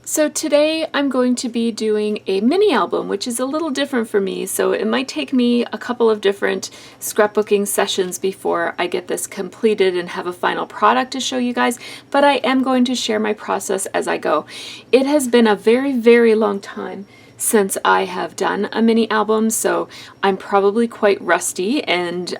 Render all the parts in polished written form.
So today I'm going to be doing a mini album, which is a little different for me, so it might take me a couple of different scrapbooking sessions before I get this completed and have a final product to show you guys, but I am going to share my process as I go. It has been a very, very long time since I have done a mini album, so I'm probably quite rusty, and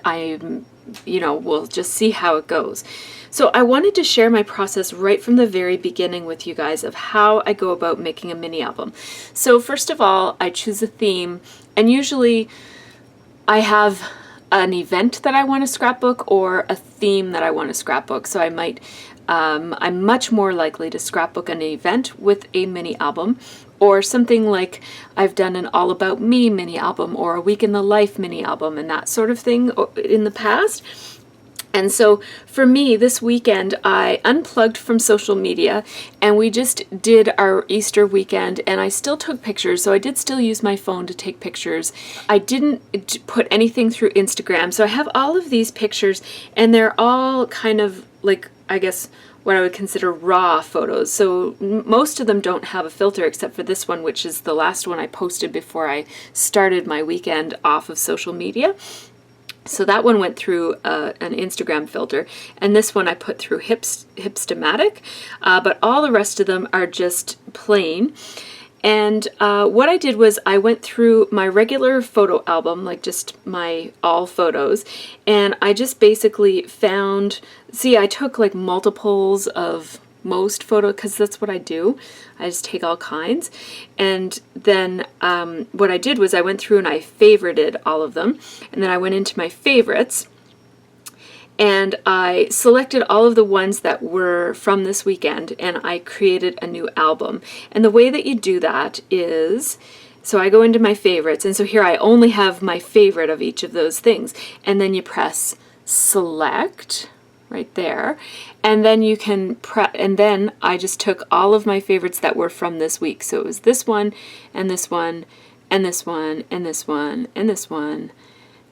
we'll just see how it goes. So I wanted to share my process right from the very beginning with you guys of how I go about making a mini album. So first of all, I choose a theme, and usually I have an event that I want to scrapbook or a theme that I want to scrapbook. So I'm much more likely to scrapbook an event with a mini album, or something like I've done an All About Me mini album or a Week in the Life mini album and that sort of thing in the past. And so for me, this weekend, I unplugged from social media and we just did our Easter weekend, and I still took pictures. So I did still use my phone to take pictures. I didn't put anything through Instagram. So I have all of these pictures, and they're all kind of like, I guess, what I would consider raw photos. So most of them don't have a filter except for this one, which is the last one I posted before I started my weekend off of social media. So that one went through an Instagram filter, and this one I put through Hipstamatic, but all the rest of them are just plain. And what I did was I went through my regular photo album, like just my all photos, and I just basically found, I took like multiples of most photo, because that's what I do. I just take all kinds. And then what I did was I went through and I favorited all of them, and then I went into my favorites and I selected all of the ones that were from this weekend, and I created a new album. And the way that you do that is, so I go into my favorites, and so here I only have my favorite of each of those things, and then you press select right there, and then you can and then I just took all of my favorites that were from this week. So it was this one and this one and this one and this one and this one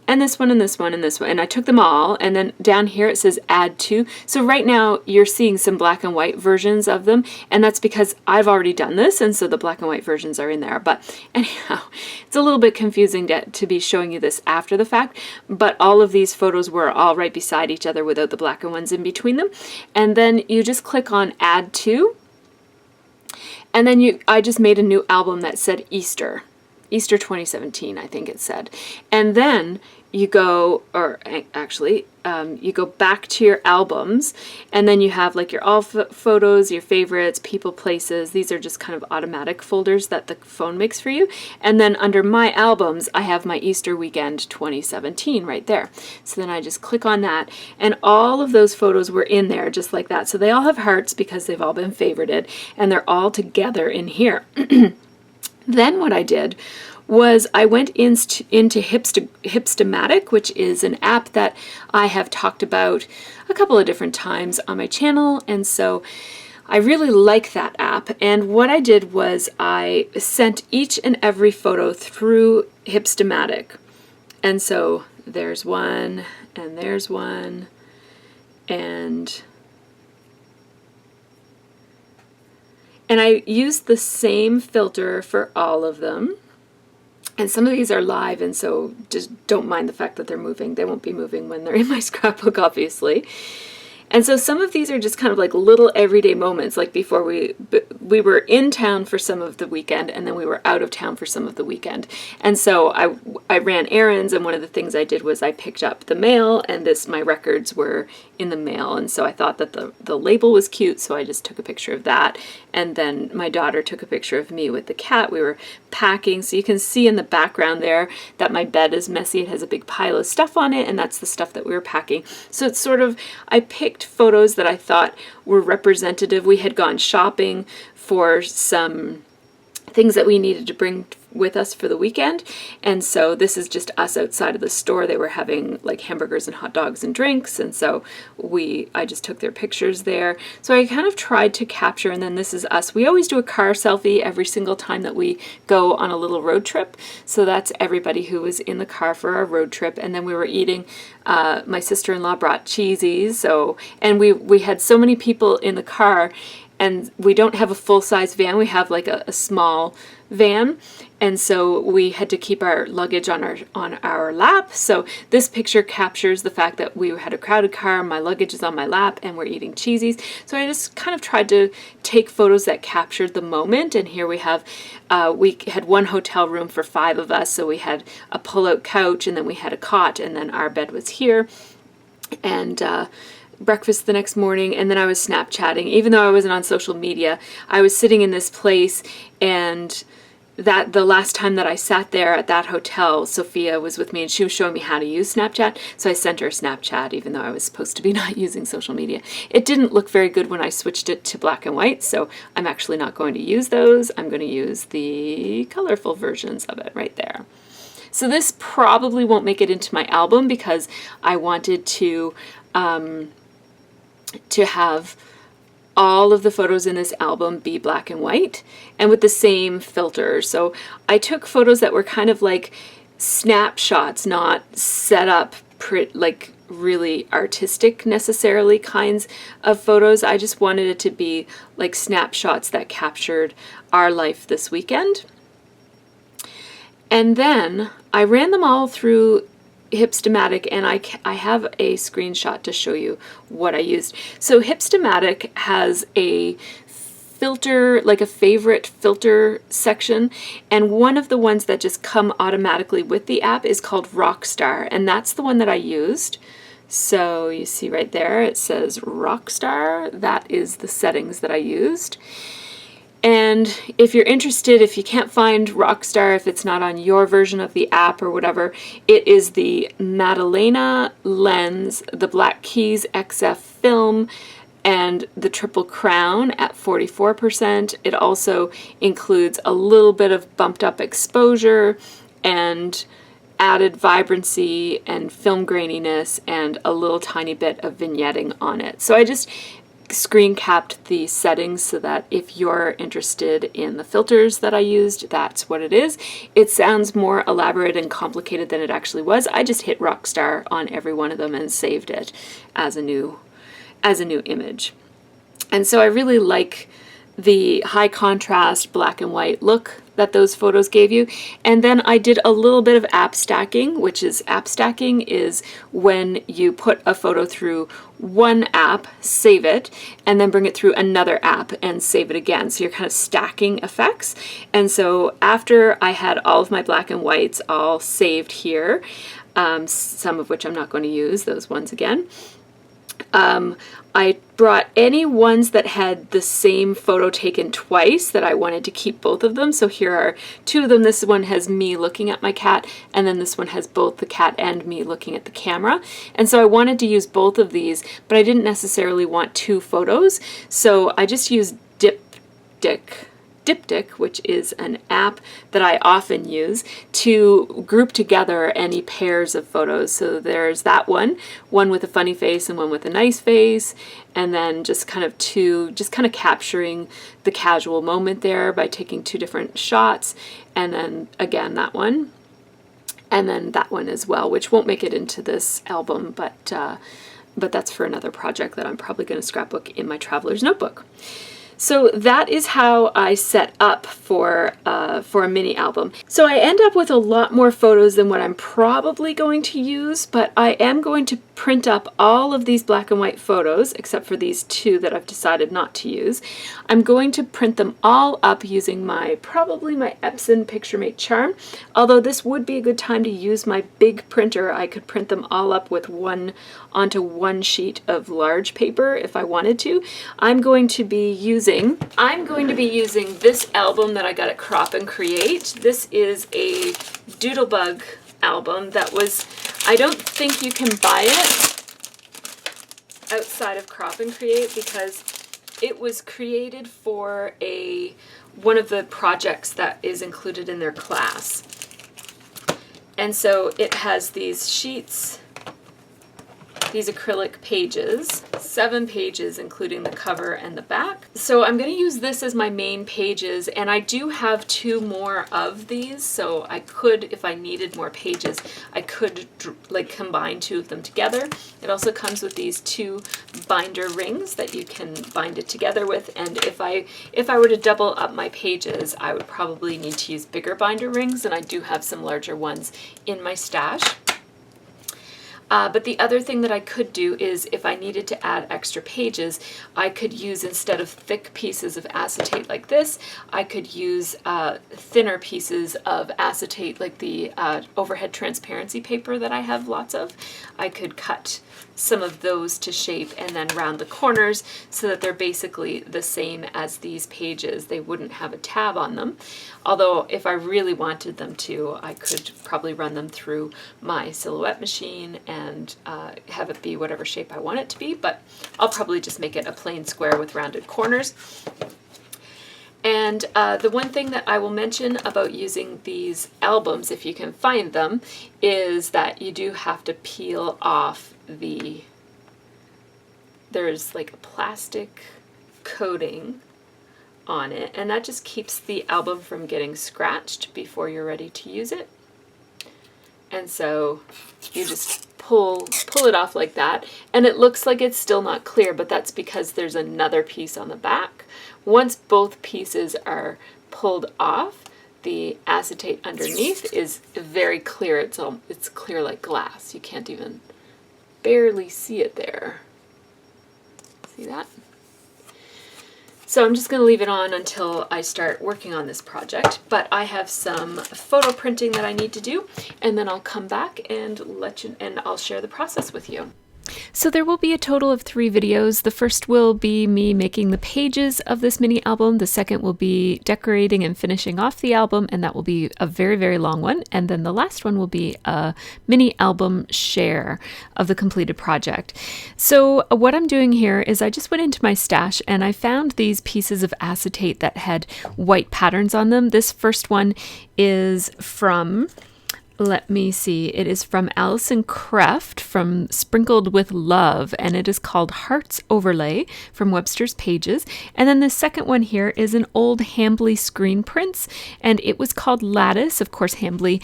and this one and this one and this one, and I took them all, and then down here it says add to. So right now you're seeing some black and white versions of them, and that's because I've already done this, and so the black and white versions are in there. But anyhow, it's a little bit confusing to be showing you this after the fact, but all of these photos were all right beside each other without the black and ones in between them. And then you just click on add to, and then I just made a new album that said Easter 2017, I think it said. And then you go, or actually, you go back to your albums, and then you have like your all photos, your favorites, people, places. These are just kind of automatic folders that the phone makes for you. And then under my albums, I have my Easter weekend 2017 right there. So then I just click on that, and all of those photos were in there just like that. So they all have hearts because they've all been favorited, and they're all together in here. Then what I did was I went into Hipstamatic, which is an app that I have talked about a couple of different times on my channel, and so I really like that app. And what I did was I sent each and every photo through Hipstamatic. And so there's one, and there's one, and I used the same filter for all of them. And some of these are live, and so just don't mind the fact that they're moving. They won't be moving when they're in my scrapbook, obviously. And so some of these are just kind of like little everyday moments, like before we were in town for some of the weekend, and then we were out of town for some of the weekend. And so I ran errands, and one of the things I did was I picked up the mail, and my records were in the mail, and so I thought that the label was cute, so I just took a picture of that. And then my daughter took a picture of me with the cat. We were packing, so you can see in the background there that my bed is messy. It has a big pile of stuff on it, and that's the stuff that we were packing. So it's sort of, I picked photos that I thought were representative. We had gone shopping for some things that we needed to bring with us for the weekend, and so this is just us outside of the store. They were having like hamburgers and hot dogs and drinks, and so I just took their pictures there. So I kind of tried to capture, and then this is us. We always do a car selfie every single time that we go on a little road trip, so that's everybody who was in the car for our road trip. And then we were eating, my sister-in-law brought cheesies, and we had so many people in the car. and we don't have a full-size van. We have like a small van, and so we had to keep our luggage on our lap. So this picture captures the fact that we had a crowded car, my luggage is on my lap, and we're eating cheesies. So I just kind of tried to take photos that captured the moment. And here we have, we had one hotel room for 5 of us, so we had a pull-out couch, and then we had a cot, and then our bed was here, and breakfast the next morning. And then I was Snapchatting. Even though I wasn't on social media, I was sitting in this place, and that the last time that I sat there at that hotel, Sophia was with me and she was showing me how to use Snapchat. So I sent her a Snapchat, even though I was supposed to be not using social media. It didn't look very good when I switched it to black and white, so I'm actually not going to use those. I'm going to use the colorful versions of it right there. So this probably won't make it into my album because I wanted to have all of the photos in this album be black and white and with the same filter. So I took photos that were kind of like snapshots, not set up like really artistic necessarily kinds of photos. I just wanted it to be like snapshots that captured our life this weekend. And then I ran them all through Hipstamatic, and I have a screenshot to show you what I used. So Hipstamatic has a filter, like a favorite filter section, and one of the ones that just come automatically with the app is called Rockstar, and that's the one that I used. So you see right there it says Rockstar. That is the settings that I used. And if you're interested, if you can't find Rockstar, if it's not on your version of the app or whatever, it is the Madalena lens, the Black Keys XF film, and the Triple Crown at 44%. It also includes a little bit of bumped up exposure and added vibrancy and film graininess and a little tiny bit of vignetting on it. So I just screen capped the settings so that if you're interested in the filters that I used, that's what it is. It sounds more elaborate and complicated than it actually was. I just hit Rockstar on every one of them and saved it as a new image. And so I really like the high contrast black and white look that those photos gave you. And then I did a little bit of app stacking, which is app stacking is when you put a photo through one app, save it, and then bring it through another app and save it again. So you're kind of stacking effects. And so after I had all of my black and whites all saved here, some of which I'm not going to use, those ones again, I brought any ones that had the same photo taken twice that I wanted to keep both of them. So here are 2 of them. This one has me looking at my cat, and then this one has both the cat and me looking at the camera. And so I wanted to use both of these, but I didn't necessarily want 2 photos. So I just used Diptych, which is an app that I often use to group together any pairs of photos. So there's that one with a funny face and one with a nice face, and then just kind of capturing the casual moment there by taking 2 different shots, and then again that one, and then that one as well, which won't make it into this album, but that's for another project that I'm probably going to scrapbook in my traveler's notebook. So that is how I set up for a mini album. So I end up with a lot more photos than what I'm probably going to use, but I am going to print up all of these black and white photos, except for these 2 that I've decided not to use. I'm going to print them all up using probably my Epson PictureMate Charm, although this would be a good time to use my big printer. I could print them all up with onto one sheet of large paper if I wanted to. I'm going to be using this album that I got at Crop and Create. This is a Doodle Bug album that was, I don't think you can buy it outside of Crop and Create because it was created for one of the projects that is included in their class. And so it has these sheets these acrylic pages, 7 pages including the cover and the back. So I'm going to use this as my main pages, and I do have 2 more of these, so I could, if I needed more pages, I could like combine 2 of them together. It also comes with these 2 binder rings that you can bind it together with, and if I were to double up my pages, I would probably need to use bigger binder rings, and I do have some larger ones in my stash. But the other thing that I could do is if I needed to add extra pages, I could use, instead of thick pieces of acetate like this, I could use thinner pieces of acetate like the overhead transparency paper that I have lots of. I could cut some of those to shape and then round the corners so that they're basically the same as these pages. They wouldn't have a tab on them. Although if I really wanted them to, I could probably run them through my silhouette machine and have it be whatever shape I want it to be, but I'll probably just make it a plain square with rounded corners. And the one thing that I will mention about using these albums, if you can find them, is that you do have to peel off there's like a plastic coating on it, and that just keeps the album from getting scratched before you're ready to use it. And so you just pull it off like that, and it looks like it's still not clear, but that's because there's another piece on the back. Once both pieces are pulled off, the acetate underneath is very clear. It's clear like glass. You can't even barely see it there. See that? So I'm just going to leave it on until I start working on this project, but I have some photo printing that I need to do, and then I'll come back and I'll share the process with you. So there will be a total of 3 videos. The first will be me making the pages of this mini album. The second will be decorating and finishing off the album, and that will be a very, very long one. And then the last one will be a mini album share of the completed project. So what I'm doing here is I just went into my stash and I found these pieces of acetate that had white patterns on them. This first one is from... let me see, it is from Alison Kreft from Sprinkled with Love, and it is called Hearts Overlay from Webster's Pages. And then the second one here is an old Hambly screen prints, and it was called Lattice. Of course, Hambly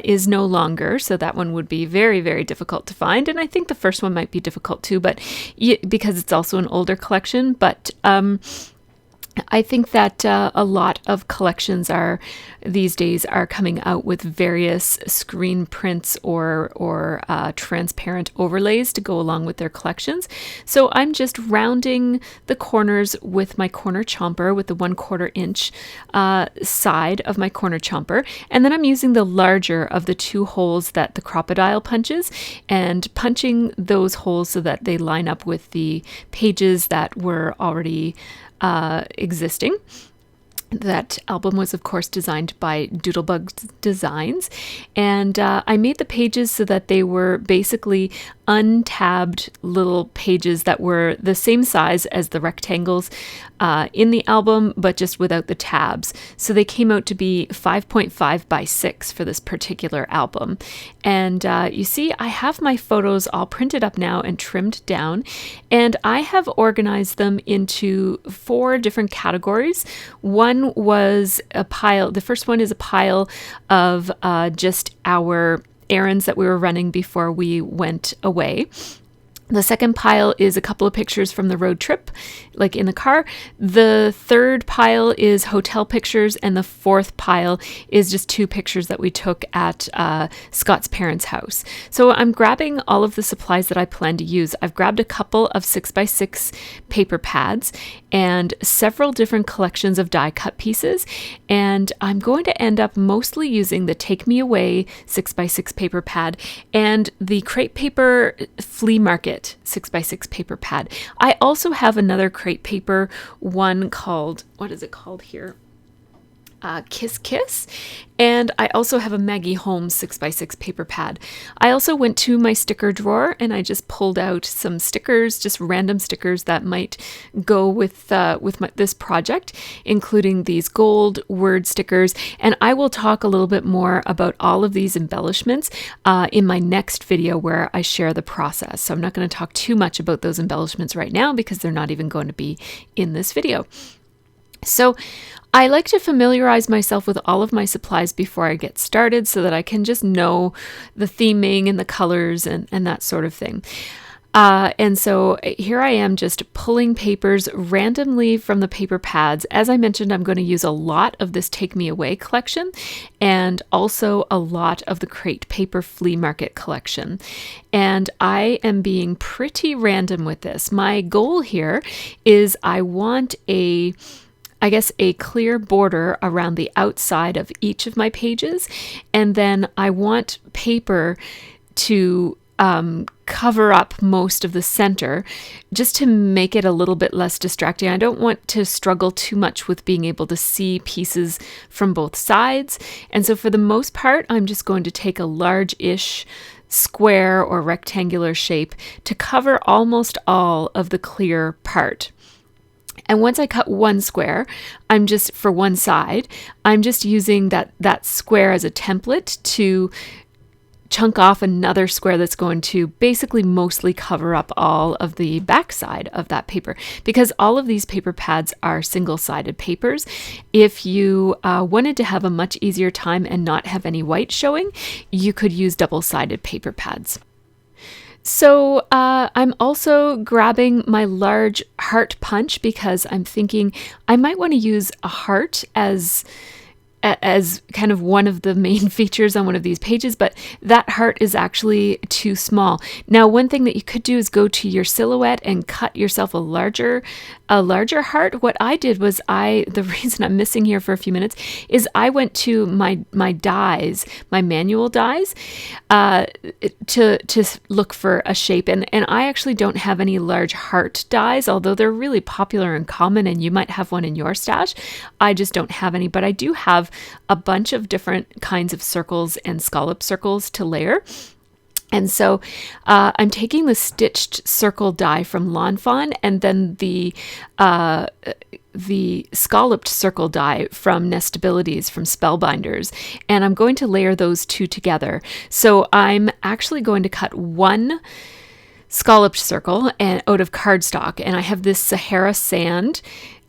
is no longer, so that one would be very, very difficult to find. And I think the first one might be difficult too, but because it's also an older collection. But I think that a lot of collections these days are coming out with various screen prints or transparent overlays to go along with their collections. So I'm just rounding the corners with my corner chomper, with the 1/4 inch side of my corner chomper. And then I'm using the larger of the 2 holes that the crocodile punches and punching those holes so that they line up with the pages that were already existing. That album was, of course, designed by Doodle Bug Designs, and I made the pages so that they were basically untabbed little pages that were the same size as the rectangles in the album, but just without the tabs. So they came out to be 5.5 by 6 for this particular album. And you see, I have my photos all printed up now and trimmed down, and I have organized them into 4 different categories. One was a pile. The first one is a pile of just our errands that we were running before we went away. The second pile is a couple of pictures from the road trip, like in the car. The third pile is hotel pictures, and the fourth pile is just 2 pictures that we took at Scott's parents' house. So I'm grabbing all of the supplies that I plan to use. I've grabbed a couple of 6x6 paper pads and several different collections of die cut pieces, and I'm going to end up mostly using the Take Me Away 6x6 paper pad and the Crepe Paper Flea Market 6x6 paper pad. I also have another crepe paper one called, what is it called here? Kiss Kiss, and I also have a Maggie Holmes 6x6 paper pad. I also went to my sticker drawer and I just pulled out some stickers, just random stickers that might go with this project, including these gold word stickers. And I will talk a little bit more about all of these embellishments in my next video where I share the process. So I'm not going to talk too much about those embellishments right now because they're not even going to be in this video. So I like to familiarize myself with all of my supplies before I get started so that I can just know the theming and the colors and that sort of thing. And so here I am just pulling papers randomly from the paper pads. As I mentioned, I'm going to use a lot of this Take Me Away collection and also a lot of the Crate Paper Flea Market collection. And I am being pretty random with this. My goal here is I want a clear border around the outside of each of my pages. And then I want paper to cover up most of the center just to make it a little bit less distracting. I don't want to struggle too much with being able to see pieces from both sides. And so for the most part, I'm just going to take a large-ish square or rectangular shape to cover almost all of the clear part. And once I cut one square, for one side, I'm just using that square as a template to chunk off another square that's going to basically mostly cover up all of the backside of that paper, because all of these paper pads are single-sided papers. If you wanted to have a much easier time and not have any white showing, you could use double-sided paper pads. So I'm also grabbing my large heart punch because I'm thinking I might want to use a heart as kind of one of the main features on one of these pages, but that heart is actually too small. Now, one thing that you could do is go to your silhouette and cut yourself a larger heart. What I did was the reason I'm missing here for a few minutes is I went to my dies, my manual dies, to look for a shape. And I actually don't have any large heart dies, although they're really popular and common, and you might have one in your stash. I just don't have any, but I do have a bunch of different kinds of circles and scallop circles to layer. And so I'm taking the stitched circle die from Lawn Fawn and then the scalloped circle die from Nestabilities from Spellbinders, and I'm going to layer those two together. So I'm actually going to cut one scalloped circle out of cardstock, and I have this Sahara Sand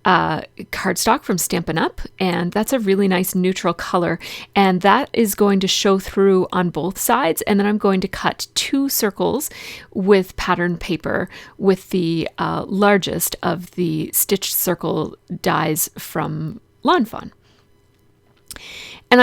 cardstock from Stampin' Up, and that's a really nice neutral color, and that is going to show through on both sides. And then I'm going to cut two circles with pattern paper with the largest of the stitched circle dies from Lawn Fawn. And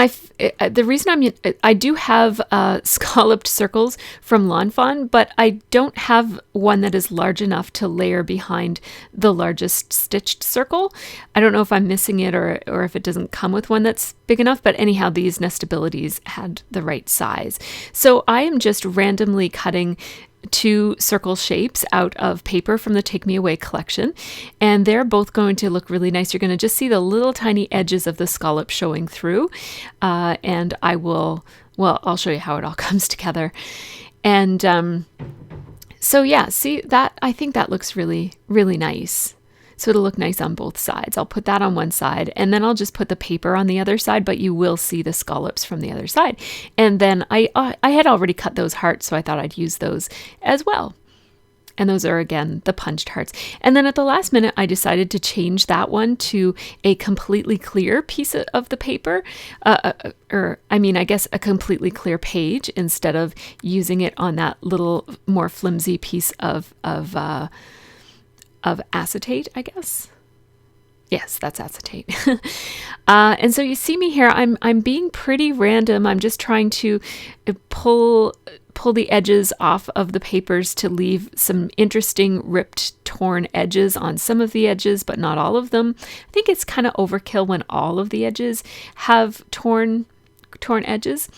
the reason I do have scalloped circles from Lawn Fawn, but I don't have one that is large enough to layer behind the largest stitched circle. I don't know if I'm missing it or if it doesn't come with one that's big enough, but anyhow, these Nestabilities had the right size. So I am just randomly cutting two circle shapes out of paper from the Take Me Away collection, and they're both going to look really nice. You're going to just see the little tiny edges of the scallop showing through, and I'll show you how it all comes together. And so yeah, see that? I think that looks really, really nice. So it'll look nice on both sides. I'll put that on one side, and then I'll just put the paper on the other side, but you will see the scallops from the other side. And then I had already cut those hearts, so I thought I'd use those as well. And those are, again, the punched hearts. And then at the last minute, I decided to change that one to a completely clear piece of the paper, I guess a completely clear page, instead of using it on that little more flimsy piece of acetate, I guess. Yes, that's acetate. And so you see me here, I'm being pretty random. I'm just trying to pull the edges off of the papers to leave some interesting ripped, torn edges on some of the edges, but not all of them. I think it's kind of overkill when all of the edges have torn edges.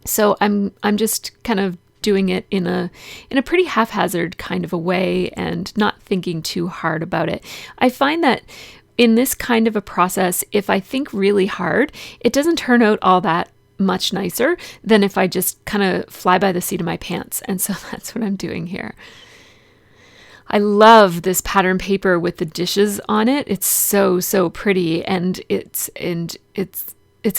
So I'm just kind of doing it in a pretty haphazard kind of a way and not thinking too hard about it. I find that in this kind of a process, if I think really hard, it doesn't turn out all that much nicer than if I just kind of fly by the seat of my pants. And so that's what I'm doing here. I love this pattern paper with the dishes on it. It's so, so pretty, and it's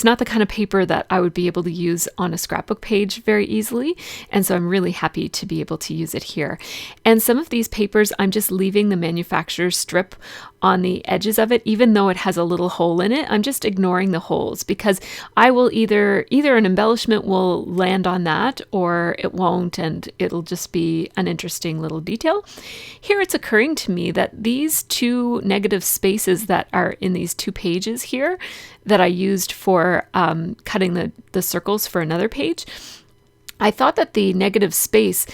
not the kind of paper that I would be able to use on a scrapbook page very easily. And so I'm really happy to be able to use it here. And some of these papers, I'm just leaving the manufacturer's strip on the edges of it, even though it has a little hole in it. I'm just ignoring the holes because I will either an embellishment will land on that or it won't, and it'll just be an interesting little detail. Here it's occurring to me that these two negative spaces that are in these two pages here that I used for cutting the circles for another page, I thought that the negative space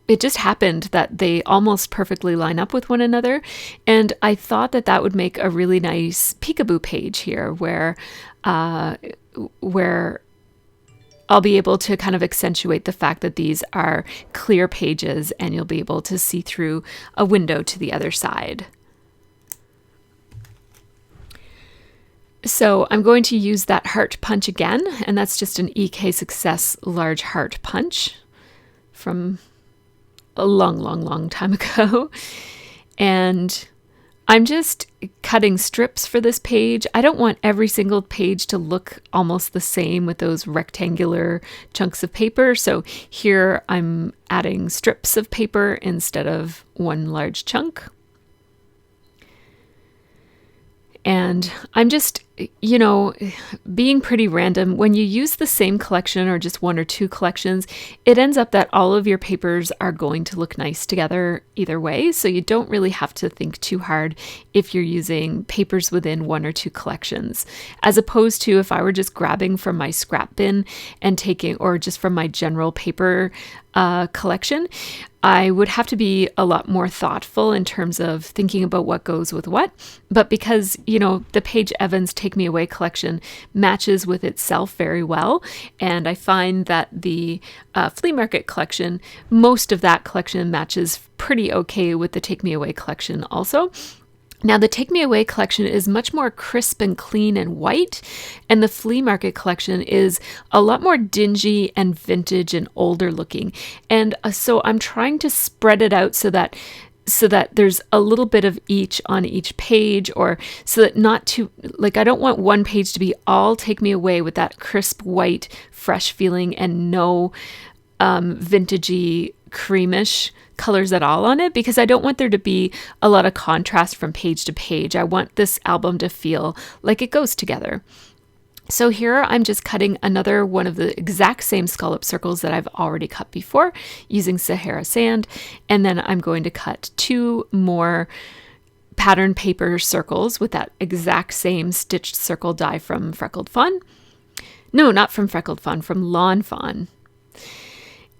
it just happened that they almost perfectly line up with one another. And I thought that that would make a really nice peekaboo page here where I'll be able to kind of accentuate the fact that these are clear pages and you'll be able to see through a window to the other side. So I'm going to use that heart punch again, and that's just an EK Success large heart punch from a long, long, long time ago. And I'm just cutting strips for this page. I don't want every single page to look almost the same with those rectangular chunks of paper. So here I'm adding strips of paper instead of one large chunk. And I'm just, being pretty random. When you use the same collection or just one or two collections, it ends up that all of your papers are going to look nice together either way. So you don't really have to think too hard if you're using papers within one or two collections, as opposed to if I were just grabbing from my scrap bin and taking, or just from my general paper collection, I would have to be a lot more thoughtful in terms of thinking about what goes with what. But because, the Paige Evans Take Me Away collection matches with itself very well, and I find that the flea market collection, most of that collection matches pretty okay with the Take Me Away collection also. Now, the Take Me Away collection is much more crisp and clean and white, and the Flea Market collection is a lot more dingy and vintage and older looking. And so I'm trying to spread it out so that there's a little bit of each on each page, or so that not too, I don't want one page to be all Take Me Away with that crisp white, fresh feeling and no vintagey, creamish colors at all on it, because I don't want there to be a lot of contrast from page to page. I want this album to feel like it goes together. So here I'm just cutting another one of the exact same scallop circles that I've already cut before using Sahara sand, and then I'm going to cut two more pattern paper circles with that exact same stitched circle die from Freckled Fawn. No, not from Freckled Fawn, from Lawn Fawn.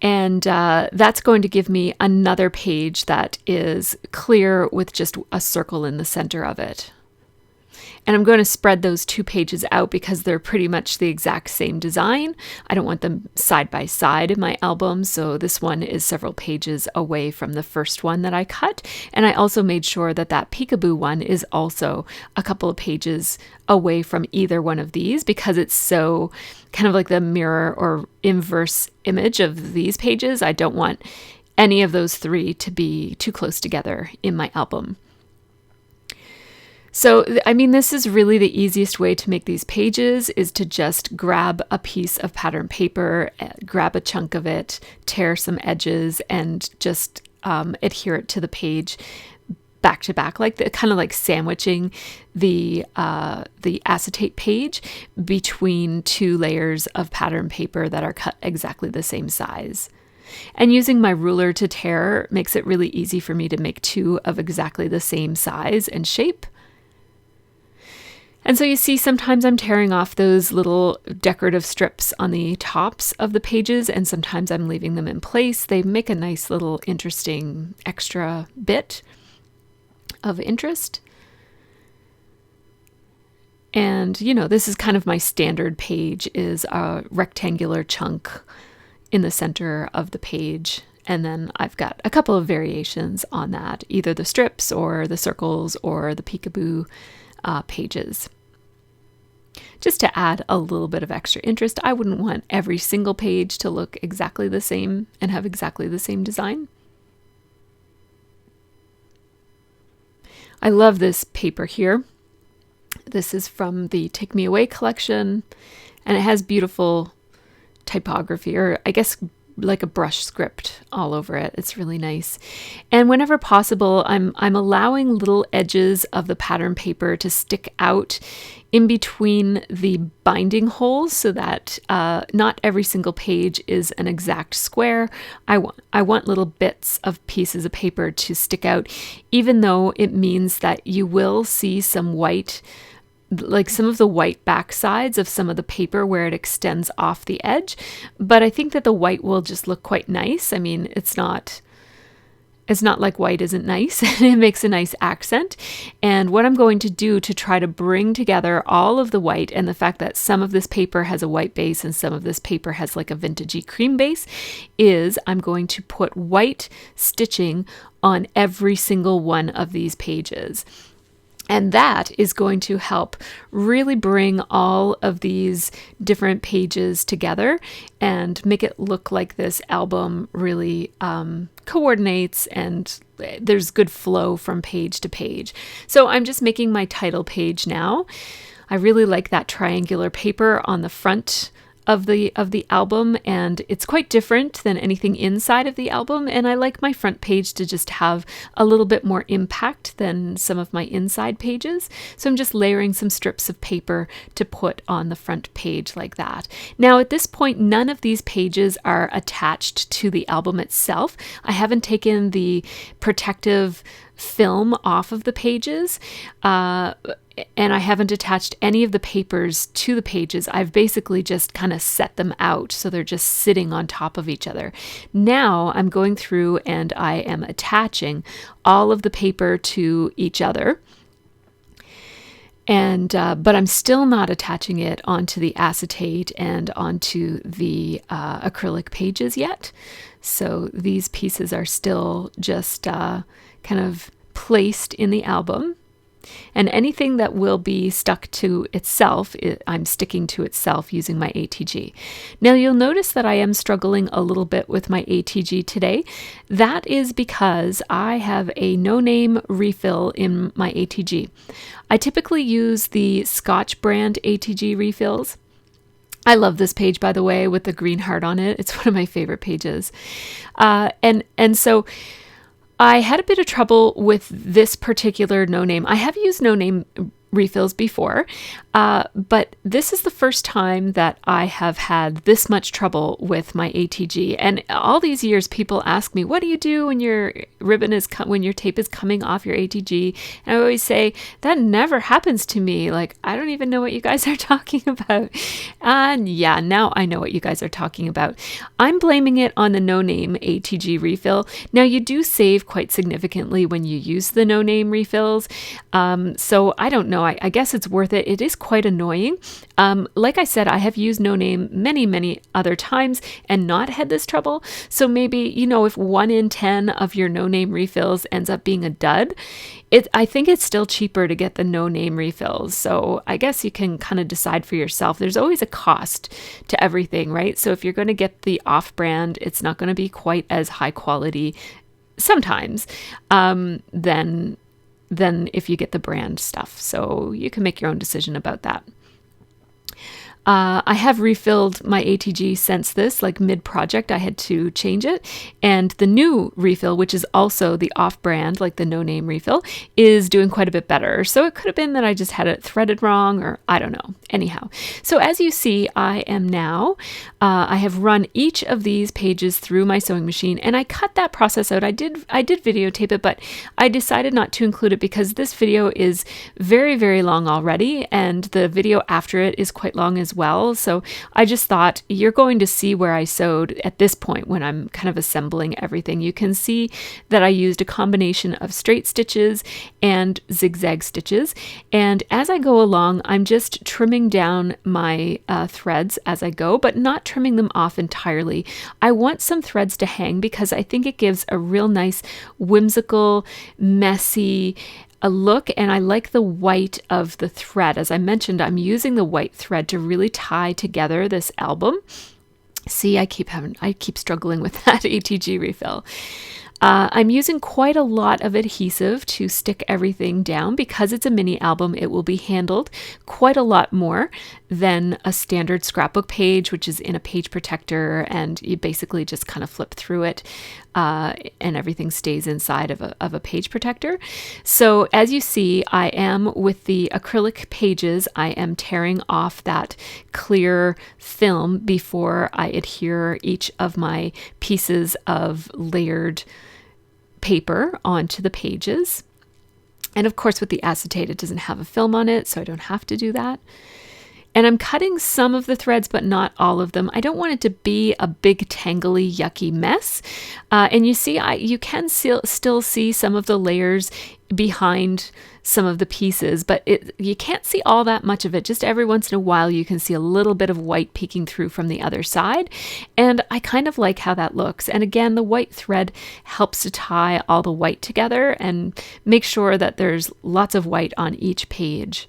And that's going to give me another page that is clear with just a circle in the center of it. And I'm going to spread those two pages out because they're pretty much the exact same design. I don't want them side by side in my album, so this one is several pages away from the first one that I cut. And I also made sure that that peekaboo one is also a couple of pages away from either one of these, because it's so kind of like the mirror or inverse image of these pages. I don't want any of those three to be too close together in my album. So, this is really the easiest way to make these pages, is to just grab a piece of pattern paper, grab a chunk of it, tear some edges, and just adhere it to the page back to back, kind of like sandwiching the acetate page between two layers of pattern paper that are cut exactly the same size. And using my ruler to tear makes it really easy for me to make two of exactly the same size and shape. And so you see, sometimes I'm tearing off those little decorative strips on the tops of the pages, and sometimes I'm leaving them in place. They make a nice little interesting extra bit of interest. And, this is kind of my standard page, is a rectangular chunk in the center of the page And then I've got a couple of variations on that, either the strips or the circles or the peekaboo pages. Just to add a little bit of extra interest, I wouldn't want every single page to look exactly the same and have exactly the same design. I love this paper here. This is from the Take Me Away collection, and it has beautiful typography, or I guess like a brush script all over it. It's really nice. And whenever possible, I'm allowing little edges of the pattern paper to stick out in between the binding holes so that not every single page is an exact square. I want little bits of pieces of paper to stick out, even though it means that you will see some white, like some of the white back sides of some of the paper where it extends off the edge. But I think that the white will just look quite nice. I mean, it's not like white isn't nice. It makes a nice accent. And what I'm going to do to try to bring together all of the white and the fact that some of this paper has a white base and some of this paper has like a vintagey cream base is I'm going to put white stitching on every single one of these pages. And that is going to help really bring all of these different pages together and make it look like this album really coordinates and there's good flow from page to page. So I'm just making my title page now. I really like that triangular paper on the front of the album, and it's quite different than anything inside of the album, and I like my front page to just have a little bit more impact than some of my inside pages. So I'm just layering some strips of paper to put on the front page like that. Now at this point, none of these pages are attached to the album itself. I haven't taken the protective film off of the pages, and I haven't attached any of the papers to the pages. I've basically just kind of set them out so they're just sitting on top of each other. Now I'm going through and I am attaching all of the paper to each other. And but I'm still not attaching it onto the acetate and onto the acrylic pages yet. So these pieces are still just kind of placed in the album. And anything that will be stuck to itself, I'm sticking to itself using my ATG. Now you'll notice that I am struggling a little bit with my ATG today. That is because I have a no-name refill in my ATG. I typically use the Scotch brand ATG refills. I love this page, by the way, with the green heart on it. It's one of my favorite pages. And so I had a bit of trouble with this particular no-name. I have used no-name refills before, but this is the first time that I have had this much trouble with my ATG. And all these years, people ask me, "What do you do when your ribbon is when your tape is coming off your ATG?" And I always say that never happens to me. Like, I don't even know what you guys are talking about. And yeah, now I know what you guys are talking about. I'm blaming it on the no-name ATG refill. Now you do save quite significantly when you use the no-name refills. So I don't know. I guess it's worth it. It is quite annoying. Like I said, I have used no name many other times and not had this trouble. So maybe, you know, if 1 in 10 of your no name refills ends up being a dud, I think it's still cheaper to get the no name refills. So I guess you can kind of decide for yourself. There's always a cost to everything, right? So if you're going to get the off brand, it's not going to be quite as high quality sometimes than if you get the brand stuff. So you can make your own decision about that. I have refilled my ATG since this, like mid-project, I had to change it. And the new refill, which is also the off-brand, like the no-name refill, is doing quite a bit better. So it could have been that I just had it threaded wrong, or I don't know. Anyhow, so as you see, I am now, I have run each of these pages through my sewing machine, and I cut that process out. I did videotape it, but I decided not to include it because this video is very long already, and the video after it is quite long as well. well. So I just thought you're going to see where I sewed at this point when I'm kind of assembling everything. You can see that I used a combination of straight stitches and zigzag stitches. And as I go along, I'm just trimming down my threads as I go, but not trimming them off entirely. I want some threads to hang because I think it gives a real nice, whimsical, messy look, and I like the white of the thread. As I mentioned, I'm using the white thread to really tie together this album. See, I keep struggling with that ATG refill. I'm using quite a lot of adhesive to stick everything down. Because it's a mini album, it will be handled quite a lot more than a standard scrapbook page, which is in a page protector, and you basically just kind of flip through it and everything stays inside of a page protector. So as you see, I am with the acrylic pages, I am tearing off that clear film before I adhere each of my pieces of layered paper onto the pages. And of course, with the acetate, it doesn't have a film on it, so I don't have to do that. And I'm cutting some of the threads, but not all of them. I don't want it to be a big, tangly, yucky mess. And you see, you can still see some of the layers behind some of the pieces, but you can't see all that much of it. Just every once in a while, you can see a little bit of white peeking through from the other side. And I kind of like how that looks. And again, the white thread helps to tie all the white together and make sure that there's lots of white on each page,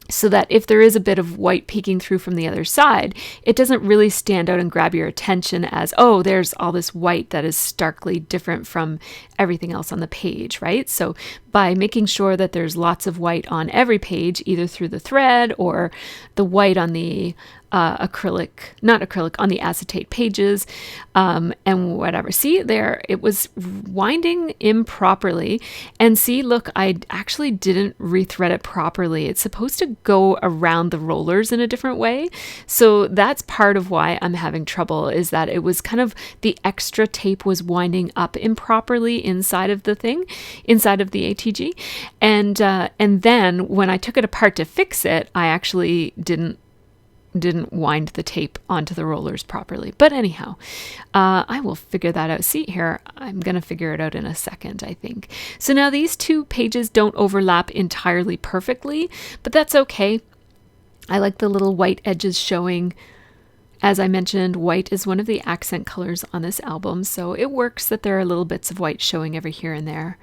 so that if there is a bit of white peeking through from the other side, it doesn't really stand out and grab your attention as, oh, there's all this white that is starkly different from everything else on the page, right? So by making sure that there's lots of white on every page, either through the thread or the white on the on the acetate pages, and whatever. See there, it was winding improperly. And see, look, I actually didn't rethread it properly. It's supposed to go around the rollers in a different way. So that's part of why I'm having trouble, is that it was kind of, the extra tape was winding up improperly inside of the thing, inside of the ATG. And then when I took it apart to fix it, I actually didn't wind the tape onto the rollers properly. But anyhow, I will figure that out. See here, I'm going to figure it out in a second, I think. So now these two pages don't overlap entirely perfectly, but that's okay. I like the little white edges showing. As I mentioned, white is one of the accent colors on this album, so it works that there are little bits of white showing every here and there.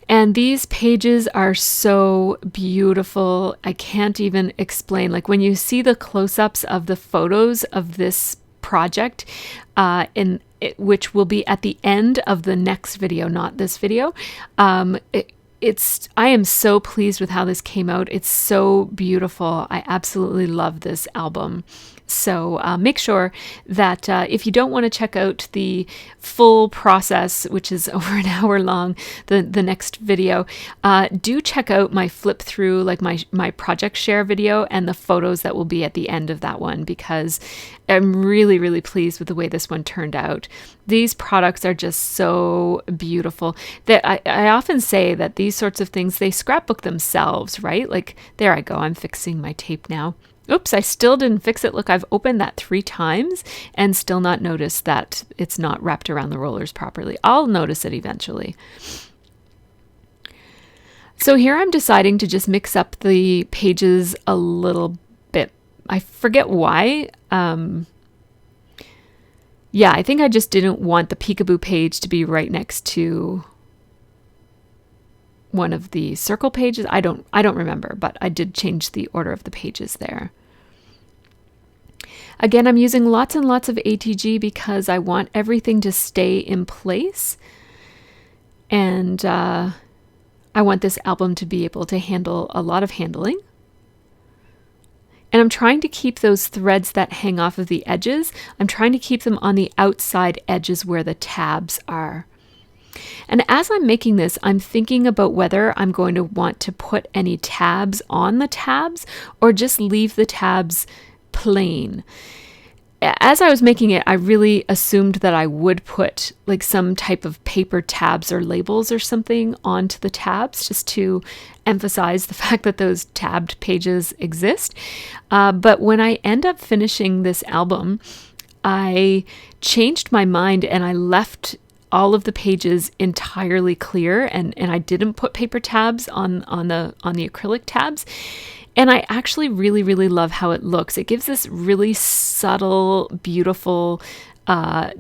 And these pages are so beautiful. I can't even explain. Like when you see the close-ups of the photos of this project, which will be at the end of the next video, not this video, I am so pleased with how this came out. It's so beautiful. I absolutely love this album. So make sure that if you don't want to check out the full process, which is over an hour long, the next video, do check out my flip through, like my project share video, and the photos that will be at the end of that one, because I'm really, really pleased with the way this one turned out. These products are just so beautiful that I often say that these sorts of things, they scrapbook themselves, right? Like, there I go. I'm fixing my tape now. Oops, I still didn't fix it. Look, I've opened that 3 times and still not noticed that it's not wrapped around the rollers properly. I'll notice it eventually. So here I'm deciding to just mix up the pages a little bit. I forget why. Yeah, I think I just didn't want the peekaboo page to be right next to one of the circle pages. I don't remember, but I did change the order of the pages there. Again, I'm using lots and lots of ATG because I want everything to stay in place. And I want this album to be able to handle a lot of handling. And I'm trying to keep those threads that hang off of the edges, I'm trying to keep them on the outside edges where the tabs are. And as I'm making this, I'm thinking about whether I'm going to want to put any tabs on the tabs or just leave the tabs plain. as I was making it, I really assumed that I would put like some type of paper tabs or labels or something onto the tabs just to emphasize the fact that those tabbed pages exist. But when I end up finishing this album, I changed my mind and I left all of the pages entirely clear, and I didn't put paper tabs on the acrylic tabs. And I actually really, really love how it looks. It gives this really subtle, beautiful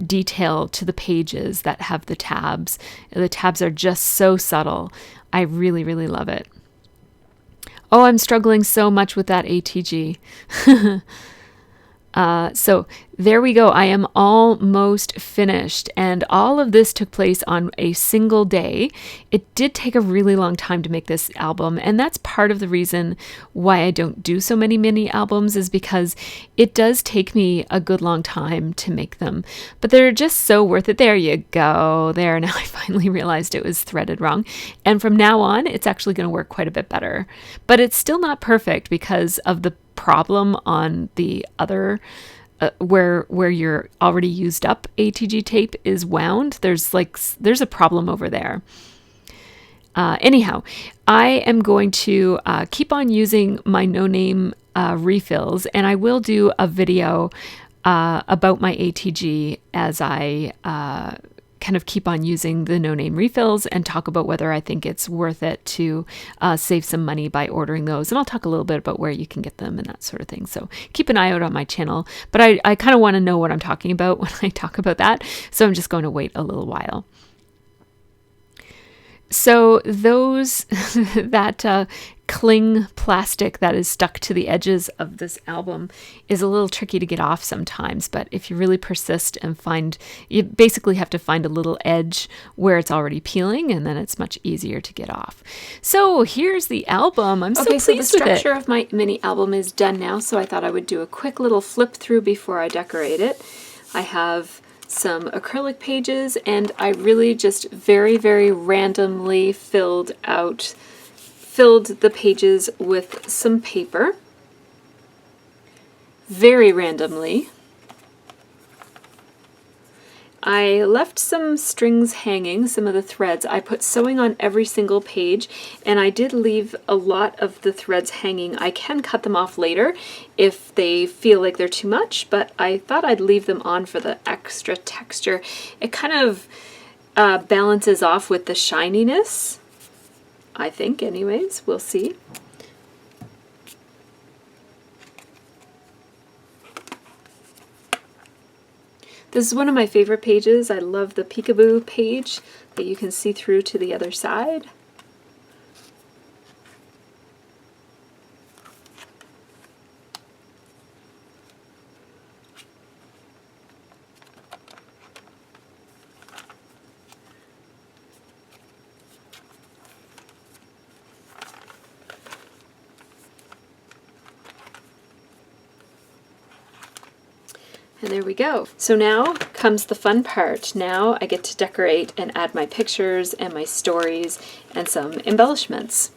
detail to the pages that have the tabs. The tabs are just so subtle. I really, really love it. Oh, I'm struggling so much with that ATG. So there we go. I am almost finished, and all of this took place on a single day. It did take a really long time to make this album, and that's part of the reason why I don't do so many mini albums, is because it does take me a good long time to make them, but they're just so worth it. There you go. There, now I finally realized it was threaded wrong, and from now on it's actually going to work quite a bit better, but it's still not perfect because of the problem on the other where your already used up ATG tape is wound. There's a problem over there. Anyhow, I am going to keep on using my no-name refills, and I will do a video about my ATG as I kind of keep on using the no-name refills and talk about whether I think it's worth it to save some money by ordering those. And I'll talk a little bit about where you can get them and that sort of thing. So keep an eye out on my channel. But I kind of want to know what I'm talking about when I talk about that. So I'm just going to wait a little while. So those, that cling plastic that is stuck to the edges of this album is a little tricky to get off sometimes, but if you really persist and you basically have to find a little edge where it's already peeling, and then it's much easier to get off. So here's the album. I'm so pleased with it. So the structure of my mini album is done now, so I thought I would do a quick little flip through before I decorate it. I have some acrylic pages, and I really just very, very randomly filled the pages with some paper. Very randomly. I left some strings hanging, some of the threads. I put sewing on every single page, and I did leave a lot of the threads hanging. I can cut them off later if they feel like they're too much, but I thought I'd leave them on for the extra texture. It kind of balances off with the shininess, I think, anyways. We'll see. This is one of my favorite pages. I love the peekaboo page that you can see through to the other side. And there we go. So now comes the fun part. Now I get to decorate and add my pictures and my stories and some embellishments.